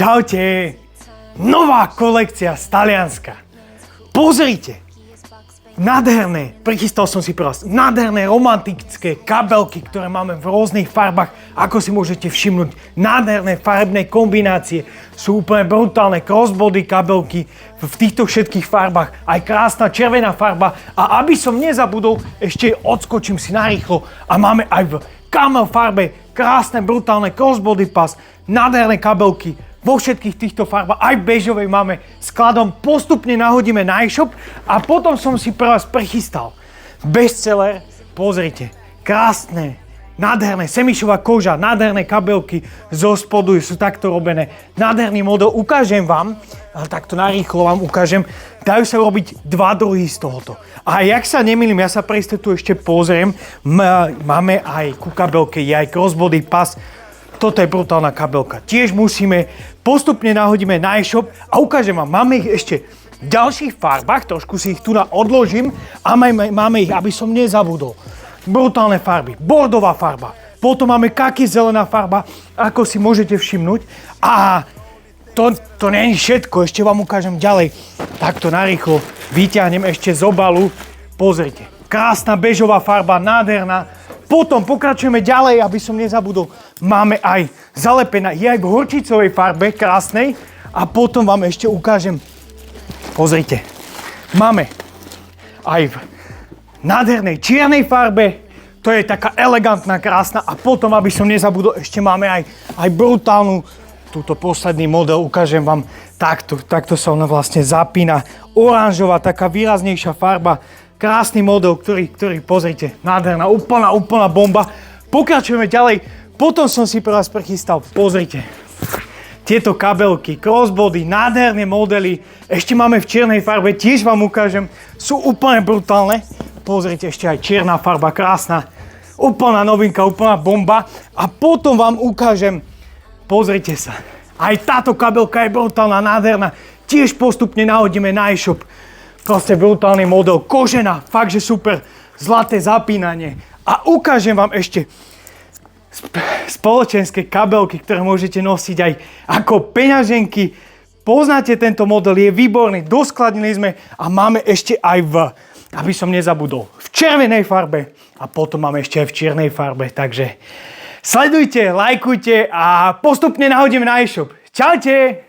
Čaute! Nová kolekcia z Talianska. Pozrite! Nádherné, prichystal som si pre vás, nádherné romantické kabelky, ktoré máme v rôznych farbách, ako si môžete všimnúť. Nádherné farebné kombinácie, sú úplne brutálne crossbody kabelky v týchto všetkých farbách. Aj krásna červená farba a aby som nezabudol, ešte odskočím si narýchlo a máme aj v camel farbe krásne brutálne crossbody pas, nádherné kabelky. Vo všetkých týchto farbách, aj bežovej máme skladom, postupne nahodíme na e-shop a potom som si pre vás prichystal bestseller, pozrite, krásne, nádherné, semišová koža, nádherné kabelky zo spodu sú takto robené, nádherný model, ukážem vám, takto narýchlo vám ukážem, dajú sa robiť dva druhy z tohoto. A jak sa nemýlim, ja sa pre istotu ešte pozriem, máme aj ku kabelke, je aj crossbody pas. Toto je brutálna kabelka. Tiež musíme, postupne nahodíme na e-shop a ukážem vám, máme ich ešte v ďalších farbách, trošku si ich tu odložím a máme ich, aby som nezabudol. Brutálne farby, bordová farba, potom máme kaki zelená farba, ako si môžete všimnúť. A to nie je všetko, ešte vám ukážem ďalej. Takto narýchlo vyťahnem ešte z obalu, pozrite, krásna bežová farba, nádherná. Potom pokračujeme ďalej, aby som nezabudol. Máme aj zalepená, je aj v horčicovej farbe, krásnej. A potom vám ešte ukážem, pozrite, máme aj v nádhernej čiernej farbe, to je taká elegantná, krásna. A potom, aby som nezabudol, ešte máme aj brutálnu, túto posledný model, ukážem vám takto sa ona vlastne zapína. Oranžová, taká výraznejšia farba. Krásny model, ktorý pozrite, nádherná, úplná bomba. Pokračujeme ďalej, potom som si pre vás prichystal, pozrite. Tieto kabelky, crossbody, nádherné modely, ešte máme v čiernej farbe, tiež vám ukážem, sú úplne brutálne. Pozrite, ešte aj čierna farba, krásna, úplná novinka, úplná bomba. A potom vám ukážem, pozrite sa, aj táto kabelka je brutálna, nádherná, tiež postupne nahodíme na e-shop. Proste brutálny model, kožená, fakt, že super, zlaté zapínanie. A ukážem vám ešte spoločenské kabelky, ktoré môžete nosiť aj ako peňaženky. Poznáte tento model, je výborný, doskladnili sme a máme ešte aj aby som nezabudol, v červenej farbe a potom máme ešte aj v čiernej farbe. Takže sledujte, lajkujte a postupne nahodíme na e-shop. Čaute!